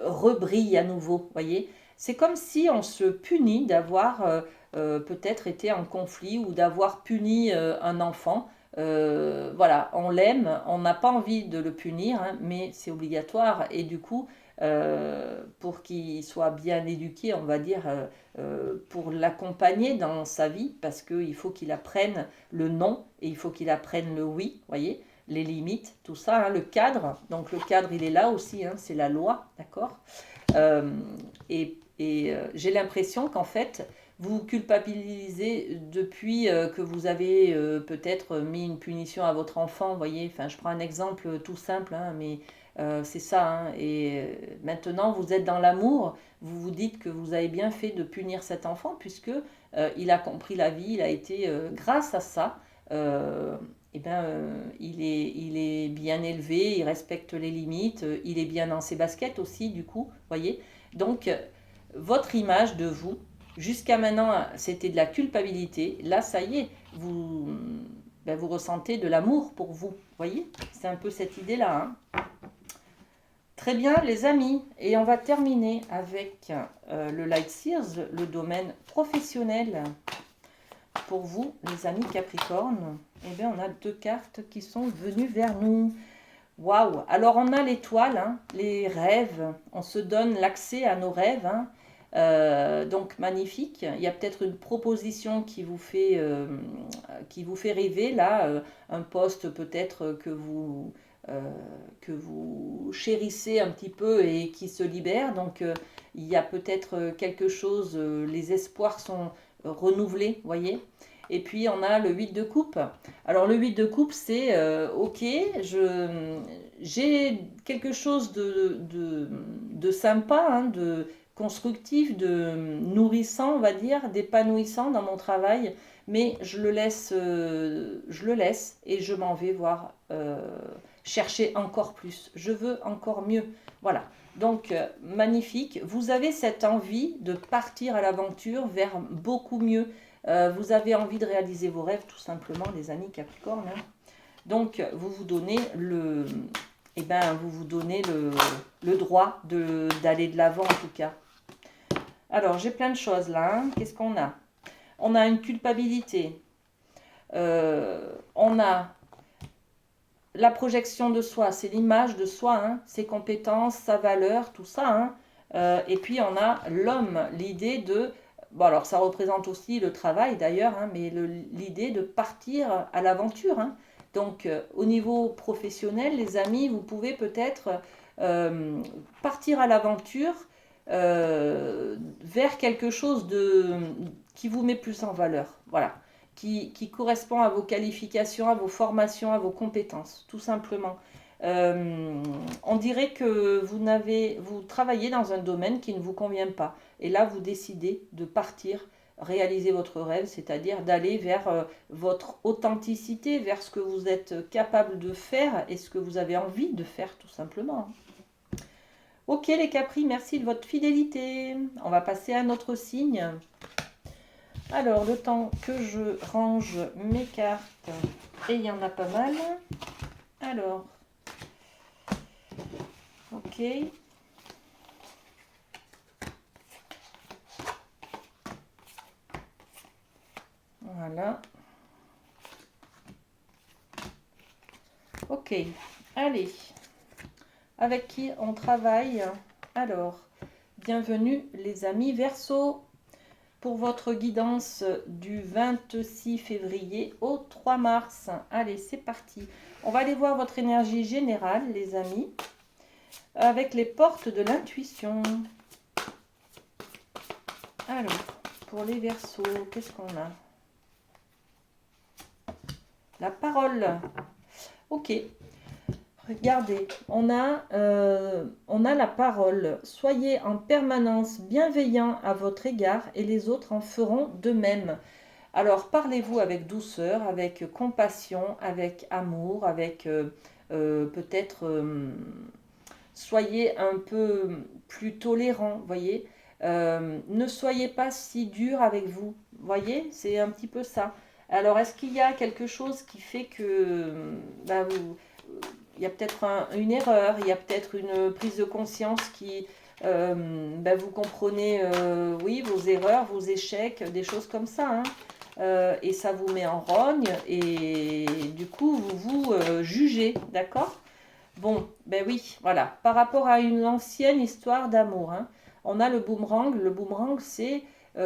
S1: rebrille à nouveau. Voyez, c'est comme si on se punit d'avoir peut-être été en conflit ou d'avoir puni un enfant. Voilà, on l'aime, on n'a pas envie de le punir, hein, mais c'est obligatoire. Et du coup, pour qu'il soit bien éduqué, on va dire, pour l'accompagner dans sa vie, parce qu'il faut qu'il apprenne le non et il faut qu'il apprenne le oui, voyez, les limites, tout ça, hein, le cadre. Donc le cadre, il est là aussi, hein, c'est la loi, d'accord. euh, j'ai l'impression qu'en fait, vous culpabilisez depuis que vous avez peut-être mis une punition à votre enfant, vous voyez. Enfin, je prends un exemple tout simple, hein, mais c'est ça, hein. Et maintenant, vous êtes dans l'amour, vous vous dites que vous avez bien fait de punir cet enfant, puisque il a compris la vie, il a été, grâce à ça, il est bien élevé, il respecte les limites, il est bien dans ses baskets aussi, du coup, voyez. Donc, votre image de vous, jusqu'à maintenant, c'était de la culpabilité. Là, ça y est, vous ressentez de l'amour pour vous. Voyez, c'est un peu cette idée-là, hein. Très bien, les amis. Et on va terminer avec le Light Sears, le domaine professionnel. Pour vous, les amis Capricorne, eh bien, on a deux cartes qui sont venues vers nous. Waouh! Alors, on a l'étoile, hein, les rêves. On se donne l'accès à nos rêves, hein. Donc magnifique. Il y a peut-être une proposition qui vous fait rêver là, un poste peut-être euh, que vous chérissez un petit peu et qui se libère. Donc il y a peut-être quelque chose, les espoirs sont renouvelés, voyez. Et puis on a le 8 de coupe. Alors le 8 de coupe, c'est ok, j'ai quelque chose de sympa, hein, de constructif, de nourrissant, on va dire, d'épanouissant dans mon travail, mais je le laisse et je m'en vais voir chercher encore plus. Je veux encore mieux. Voilà. Donc, magnifique. Vous avez cette envie de partir à l'aventure vers beaucoup mieux. Vous avez envie de réaliser vos rêves, tout simplement, les amis Capricorne, hein. Donc, vous vous donnez le droit d'aller de l'avant, en tout cas. Alors, j'ai plein de choses là, hein. Qu'est-ce qu'on a? On a une culpabilité. On a la projection de soi, c'est l'image de soi, hein, ses compétences, sa valeur, tout ça, hein. Et puis on a l'homme, l'idée de... Bon, alors ça représente aussi le travail d'ailleurs, hein, mais l'idée de partir à l'aventure, hein. Donc au niveau professionnel, les amis, vous pouvez peut-être partir à l'aventure vers quelque chose qui vous met plus en valeur. Voilà. Qui correspond à vos qualifications, à vos formations, à vos compétences, tout simplement. On dirait que vous travaillez dans un domaine qui ne vous convient pas. Et là, vous décidez de partir, réaliser votre rêve, c'est-à-dire d'aller vers votre authenticité, vers ce que vous êtes capable de faire et ce que vous avez envie de faire, tout simplement. Ok les Capris, merci de votre fidélité. On va passer à un autre signe. Alors, le temps que je range mes cartes, et il y en a pas mal. Alors, ok. Voilà. Ok, allez. Avec qui on travaille? Alors, bienvenue les amis Verseau pour votre guidance du 26 février au 3 mars. Allez, c'est parti. On va aller voir votre énergie générale, les amis, avec les portes de l'intuition. Alors, pour les Verseaux, qu'est-ce qu'on a? La parole. Ok. Regardez, on a la parole. Soyez en permanence bienveillant à votre égard et les autres en feront de même. Alors parlez-vous avec douceur, avec compassion, avec amour, avec peut-être soyez un peu plus tolérant, voyez. Ne soyez pas si dur avec vous, voyez, c'est un petit peu ça. Alors est-ce qu'il y a quelque chose qui fait que il y a peut-être une erreur, il y a peut-être une prise de conscience qui vous comprenez oui vos erreurs, vos échecs, des choses comme ça, hein. Et ça vous met en rogne et du coup vous jugez, d'accord? Bon, ben oui, voilà. Par rapport à une ancienne histoire d'amour, hein, on a le boomerang. Le boomerang, c'est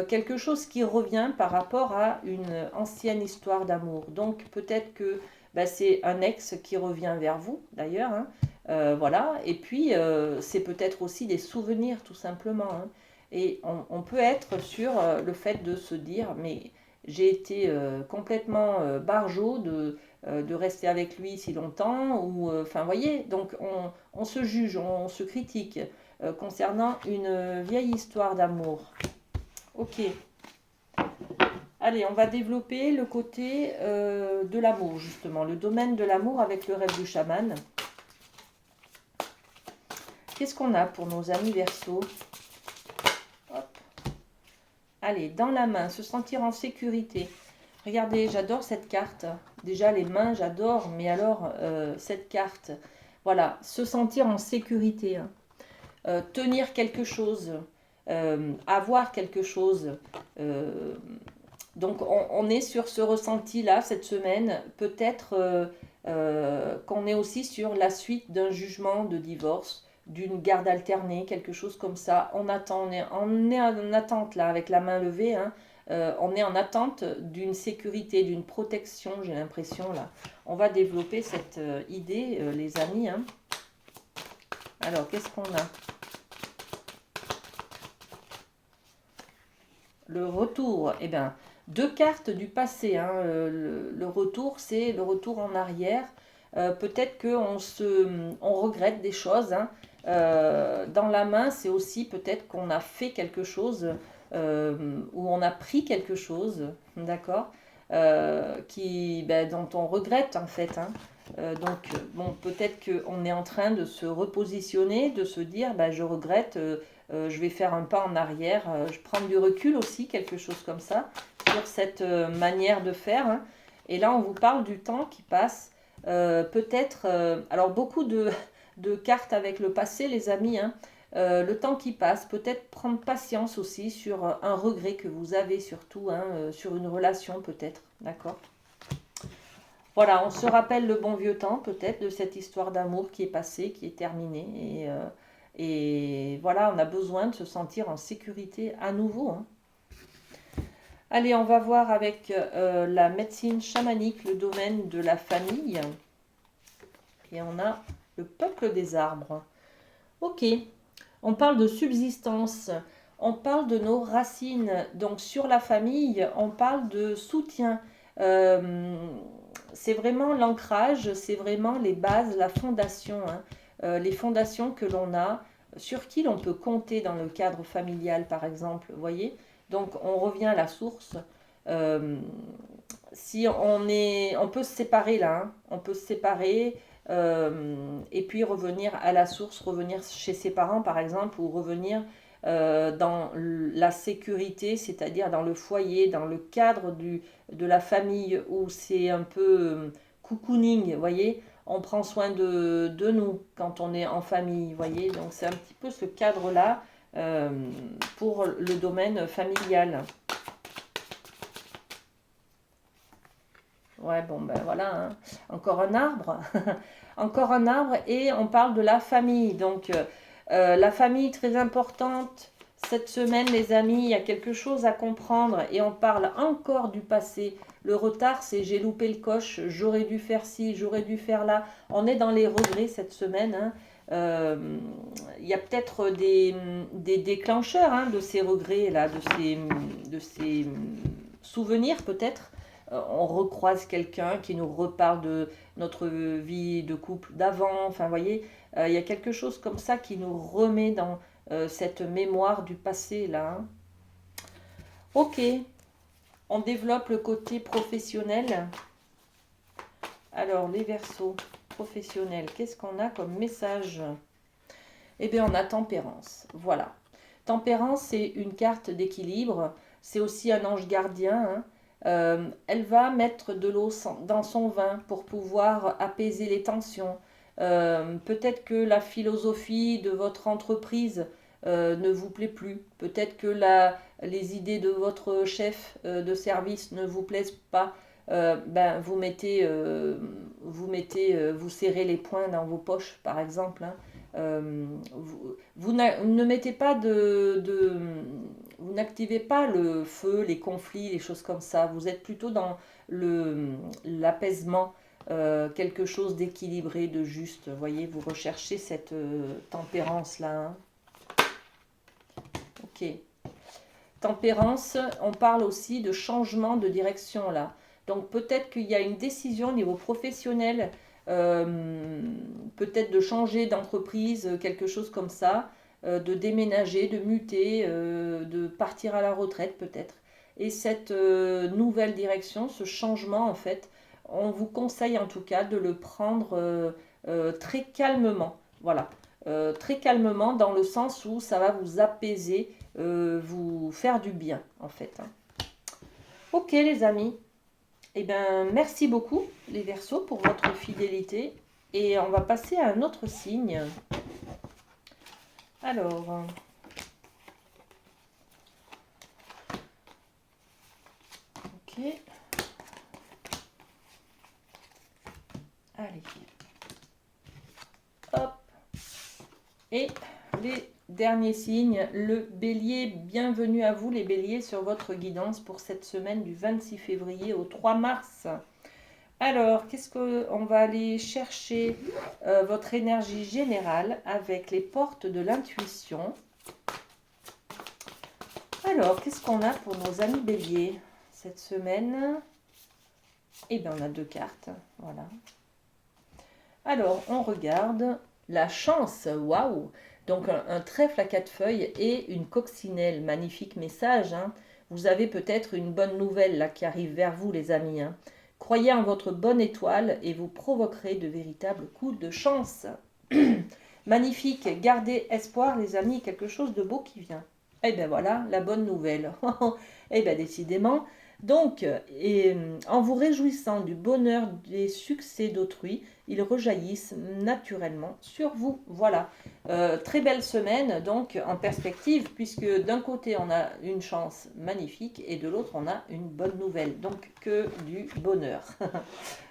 S1: quelque chose qui revient par rapport à une ancienne histoire d'amour. Donc peut-être que c'est un ex qui revient vers vous, d'ailleurs, hein. Voilà. Et puis c'est peut-être aussi des souvenirs, tout simplement, hein. Et on peut être sur le fait de se dire, mais j'ai été complètement barjot de rester avec lui si longtemps, ou enfin voyez, donc on se juge, on se critique concernant une vieille histoire d'amour. Ok, allez, on va développer le côté de l'amour, justement, le domaine de l'amour avec le rêve du chaman. Qu'est-ce qu'on a pour nos amis Verseaux? Hop. Allez, dans la main, se sentir en sécurité. Regardez, j'adore cette carte. Déjà, les mains, j'adore. Mais alors, cette carte, voilà, se sentir en sécurité, hein. Tenir quelque chose, avoir quelque chose. Donc, on est sur ce ressenti-là cette semaine. Peut-être qu'on est aussi sur la suite d'un jugement de divorce. d'une garde alternée, quelque chose comme ça. On attend, on est en attente là, avec la main levée, hein. On est en attente d'une sécurité, d'une protection, j'ai l'impression là. On va développer cette idée, les amis, hein. Alors, qu'est-ce qu'on a? Le retour, eh bien, deux cartes du passé, hein. Le retour, c'est le retour en arrière. Peut-être on regrette des choses, hein. Dans la main, c'est aussi peut-être qu'on a fait quelque chose ou on a pris quelque chose, d'accord, dont on regrette en fait, hein. Bon, peut-être qu'on est en train de se repositionner, de se dire, je regrette, je vais faire un pas en arrière, je prends du recul aussi, quelque chose comme ça, sur cette manière de faire, hein. Et là, on vous parle du temps qui passe. Peut-être, alors beaucoup de cartes avec le passé, les amis, hein. Le temps qui passe, peut-être prendre patience aussi sur un regret que vous avez surtout, hein, sur une relation peut-être, d'accord? Voilà, on se rappelle le bon vieux temps peut-être de cette histoire d'amour qui est passée, qui est terminée. Et voilà, on a besoin de se sentir en sécurité à nouveau, hein. Allez, on va voir avec la médecine chamanique, le domaine de la famille. Et on a le peuple des arbres. Ok, on parle de subsistance, on parle de nos racines. Donc sur la famille, on parle de soutien. Euh, c'est vraiment l'ancrage, c'est vraiment les bases, la fondation, hein. Les fondations que l'on a, sur qui l'on peut compter dans le cadre familial, par exemple, vous voyez. Donc on revient à la source. Euh, Si on peut se séparer là, hein. On peut se séparer et puis revenir à la source, revenir chez ses parents, par exemple, ou revenir dans la sécurité, c'est-à-dire dans le foyer, dans le cadre de la famille où c'est un peu cocooning, vous voyez, on prend soin de nous quand on est en famille, vous voyez, donc c'est un petit peu ce cadre-là euh, pour le domaine familial. Ouais, bon, ben voilà, hein. Encore un arbre. Encore un arbre et on parle de la famille. Donc, la famille très importante. Cette semaine, les amis, il y a quelque chose à comprendre et on parle encore du passé. Le retard, c'est j'ai loupé le coche, j'aurais dû faire ci, j'aurais dû faire là. On est dans les regrets cette semaine, hein. Il y a peut-être des déclencheurs, hein, de ces regrets là, de ces souvenirs peut-être. On recroise quelqu'un qui nous reparle de notre vie de couple d'avant. Enfin, vous voyez, il y a quelque chose comme ça qui nous remet dans cette mémoire du passé, là, hein. Ok, on développe le côté professionnel. Alors, les Verseaux professionnels, qu'est-ce qu'on a comme message? Eh bien, on a tempérance. Voilà. Tempérance, c'est une carte d'équilibre. C'est aussi un ange gardien, hein. Elle va mettre de l'eau dans son vin pour pouvoir apaiser les tensions. Peut-être que la philosophie de votre entreprise ne vous plaît plus. Peut-être que les idées de votre chef de service ne vous plaisent pas. Vous serrez les poings dans vos poches, par exemple, hein. Vous ne mettez pas vous n'activez pas le feu, les conflits, les choses comme ça. Vous êtes plutôt dans l'apaisement, quelque chose d'équilibré, de juste. Vous voyez, vous recherchez cette tempérance-là, hein. Ok. Tempérance, on parle aussi de changement de direction là. Donc peut-être qu'il y a une décision au niveau professionnel, peut-être de changer d'entreprise, quelque chose comme ça, de déménager, de muter, de partir à la retraite peut-être. Et cette nouvelle direction, ce changement en fait, on vous conseille en tout cas de le prendre très calmement. Voilà. Très calmement dans le sens où ça va vous apaiser, vous faire du bien en fait, hein. Ok les amis, eh bien merci beaucoup les Verseaux pour votre fidélité et on va passer à un autre signe. Alors, ok, allez, hop, Et les derniers signes, le bélier, bienvenue à vous les béliers sur votre guidance pour cette semaine du 26 février au 3 mars. Alors, qu'est-ce qu'on va aller chercher votre énergie générale avec les portes de l'intuition. Alors, qu'est-ce qu'on a pour nos amis béliers cette semaine? Eh bien, on a 2 cartes, voilà. Alors, on regarde la chance, waouh! Donc, un trèfle à 4 feuilles et une coccinelle, magnifique message, hein. Vous avez peut-être une bonne nouvelle là qui arrive vers vous, les amis, hein. Croyez en votre bonne étoile et vous provoquerez de véritables coups de chance. Magnifique, gardez espoir, les amis, quelque chose de beau qui vient. Eh bien voilà, la bonne nouvelle. Eh bien décidément. Donc, en vous réjouissant du bonheur des succès d'autrui, ils rejaillissent naturellement sur vous. Voilà. Très belle semaine, donc, en perspective, puisque d'un côté, on a une chance magnifique et de l'autre, on a une bonne nouvelle. Donc, que du bonheur.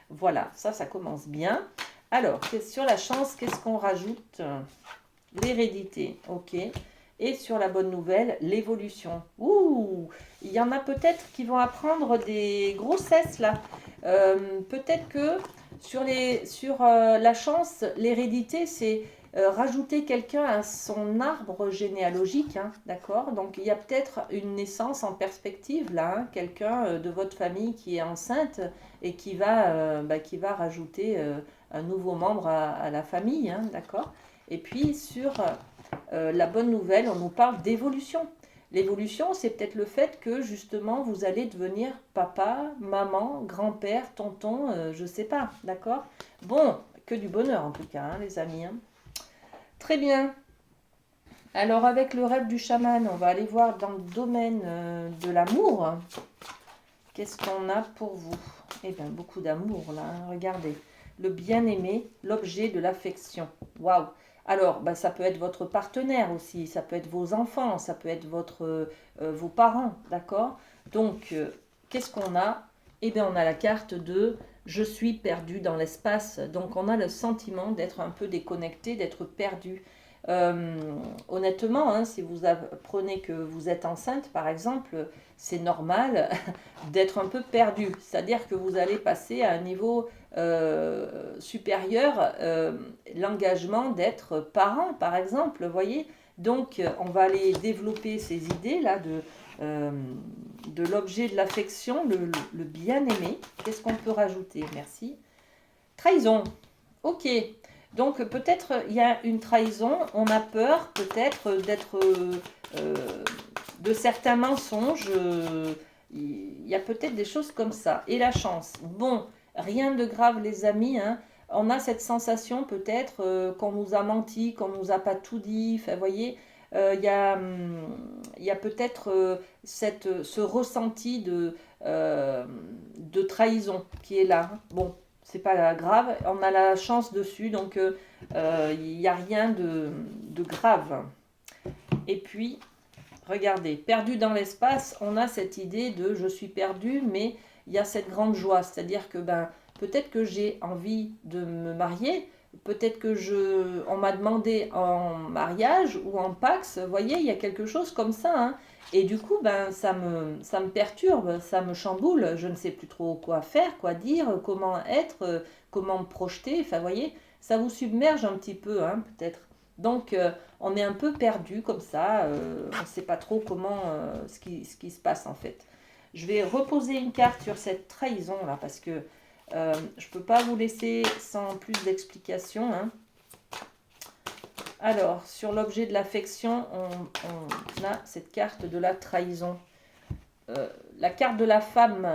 S1: Voilà, ça commence bien. Alors, sur la chance, qu'est-ce qu'on rajoute? L'hérédité, ok. Et sur la bonne nouvelle, l'évolution. Ouh, il y en a peut-être qui vont apprendre des grossesses là. Peut-être que sur la chance, l'hérédité, c'est rajouter quelqu'un à son arbre généalogique, hein, d'accord? Donc il y a peut-être une naissance en perspective là, hein, quelqu'un de votre famille qui est enceinte et qui va rajouter un nouveau membre à la famille, hein, d'accord? Et puis sur la bonne nouvelle, on nous parle d'évolution. L'évolution, c'est peut-être le fait que justement vous allez devenir papa, maman, grand-père, tonton, je ne sais pas, d'accord? Bon, que du bonheur en tout cas, hein, les amis, hein. Très bien. Alors avec le rêve du chaman, on va aller voir dans le domaine de l'amour. Qu'est-ce qu'on a pour vous? Eh bien, beaucoup d'amour là, hein, regardez. Le bien-aimé, l'objet de l'affection. Waouh! Alors, bah, ça peut être votre partenaire aussi, ça peut être vos enfants, ça peut être vos parents, d'accord? Donc, qu'est-ce qu'on a? Eh bien, on a la carte de je suis perdu dans l'espace. Donc, on a le sentiment d'être un peu déconnecté, d'être perdu. Euh, Honnêtement, hein, si vous apprenez que vous êtes enceinte, par exemple, c'est normal d'être un peu perdu. C'est-à-dire que vous allez passer à un niveau supérieur, l'engagement d'être parent, par exemple, vous voyez. Donc, on va aller développer ces idées-là de l'objet de l'affection, le bien-aimé. Qu'est-ce qu'on peut rajouter? Merci. Trahison. Ok. Donc, peut-être il y a une trahison. On a peur, peut-être, d'être de certains mensonges. Il y a peut-être des choses comme ça. Et la chance. Bon, rien de grave, les amis, hein. On a cette sensation peut-être qu'on nous a menti, qu'on nous a pas tout dit. Enfin, vous voyez, il y a peut-être ce ressenti de trahison qui est là. Bon, c'est pas grave. On a la chance dessus, donc il n'y a rien de grave. Et puis, regardez, perdu dans l'espace, on a cette idée de je suis perdu, mais il y a cette grande joie. C'est-à-dire que peut-être que j'ai envie de me marier, peut-être que on m'a demandé en mariage ou en pax, vous voyez, il y a quelque chose comme ça, hein. Et du coup, ça me perturbe, ça me chamboule, je ne sais plus trop quoi faire, quoi dire, comment être, comment me projeter, enfin, vous voyez, ça vous submerge un petit peu, hein, peut-être. Donc, on est un peu perdu comme ça, on ne sait pas trop comment, ce qui se passe en fait. Je vais reposer une carte sur cette trahison là parce que je ne peux pas vous laisser sans plus d'explications, hein. Alors, sur l'objet de l'affection, on a cette carte de la trahison. La carte de la femme,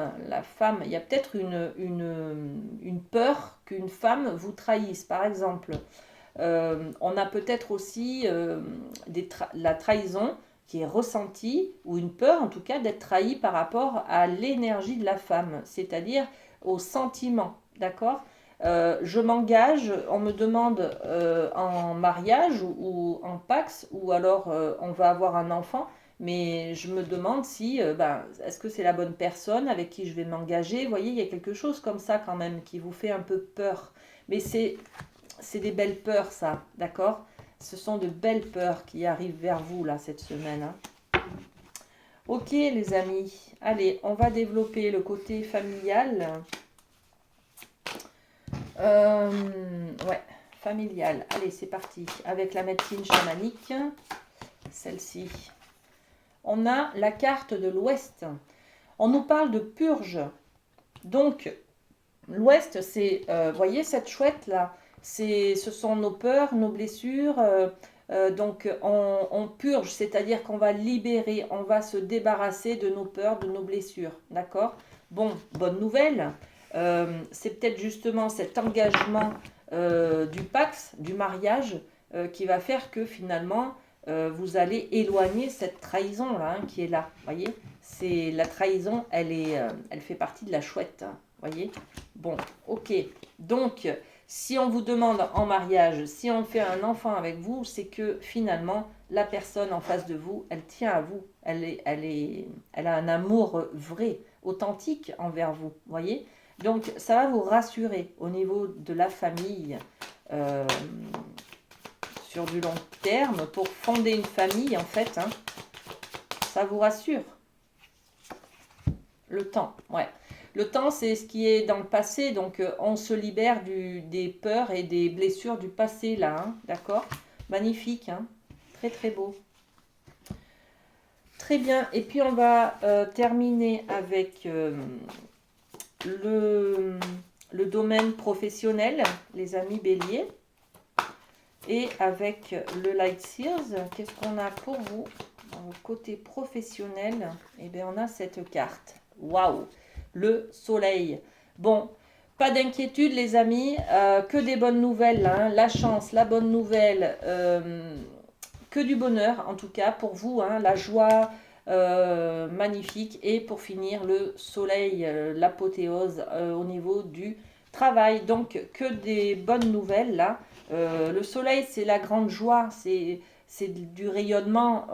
S1: il y a peut-être une peur qu'une femme vous trahisse, par exemple. On a peut-être aussi la trahison qui est ressentie, ou une peur en tout cas d'être trahi par rapport à l'énergie de la femme, c'est-à-dire au sentiment, d'accord? Je m'engage, on me demande en mariage ou en pax, ou alors on va avoir un enfant, mais je me demande si, est-ce que c'est la bonne personne avec qui je vais m'engager? Vous voyez, il y a quelque chose comme ça quand même qui vous fait un peu peur. Mais c'est des belles peurs, ça, d'accord? Ce sont de belles peurs qui arrivent vers vous là cette semaine. Hein. Ok les amis, allez, on va développer le côté familial. Ouais, familial. Allez, c'est parti. Avec la médecine chamanique, celle-ci. On a la carte de l'Ouest. On nous parle de purge. Donc, l'Ouest, c'est, voyez cette chouette là, ce sont nos peurs, nos blessures. Donc, on purge, c'est-à-dire qu'on va libérer, on va se débarrasser de nos peurs, de nos blessures. D'accord? Bon, bonne nouvelle. C'est peut-être justement cet engagement du Pax, du mariage, qui va faire que finalement, vous allez éloigner cette trahison là, hein, qui est là. Voyez, c'est la trahison, elle fait partie de la chouette. Hein, voyez. Bon, ok. Donc, si on vous demande en mariage, si on fait un enfant avec vous, c'est que finalement, la personne en face de vous, elle tient à vous. Elle a un amour vrai, authentique envers vous. Voyez. Donc, ça va vous rassurer au niveau de la famille. Sur du long terme, pour fonder une famille, en fait, hein, ça vous rassure. Le temps, ouais. Le temps, c'est ce qui est dans le passé, donc on se libère des peurs et des blessures du passé, là, hein, d'accord? Magnifique, hein? Très, très beau. Très bien, et puis on va terminer avec le domaine professionnel, les amis béliers. Et avec le Light Seals, qu'est-ce qu'on a pour vous? Dans le côté professionnel, eh bien, on a cette carte. Waouh! Le soleil. Bon, pas d'inquiétude les amis, que des bonnes nouvelles. Hein. La chance, la bonne nouvelle, que du bonheur en tout cas pour vous. Hein. La joie magnifique. Et pour finir, le soleil, l'apothéose au niveau du travail. Donc, que des bonnes nouvelles là. Le soleil, c'est la grande joie, c'est du rayonnement,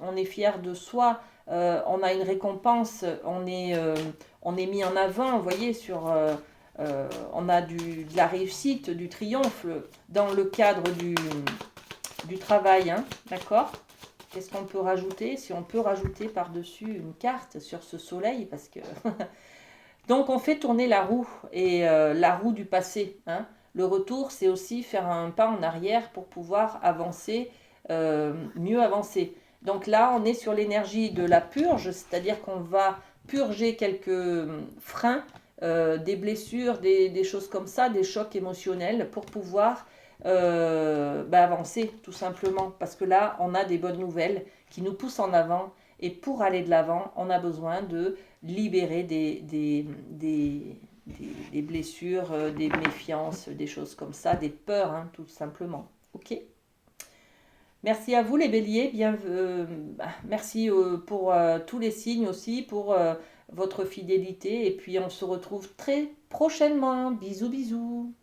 S1: on est fier de soi, on a une récompense, on est mis en avant, vous voyez, on a de la réussite, du triomphe dans le cadre du travail, hein, d'accord? Qu'est-ce qu'on peut rajouter? Si on peut rajouter par-dessus une carte sur ce soleil, parce que... Donc on fait tourner la roue, et la roue du passé, hein. Le retour, c'est aussi faire un pas en arrière pour pouvoir avancer, mieux avancer. Donc là, on est sur l'énergie de la purge, c'est-à-dire qu'on va purger quelques freins, des blessures, des choses comme ça, des chocs émotionnels pour pouvoir avancer tout simplement. Parce que là, on a des bonnes nouvelles qui nous poussent en avant. Et pour aller de l'avant, on a besoin de libérer des blessures, des méfiances, des choses comme ça, des peurs, hein, tout simplement. Ok. Merci à vous les béliers, merci pour tous les signes aussi, pour votre fidélité, et puis on se retrouve très prochainement. Bisous bisous.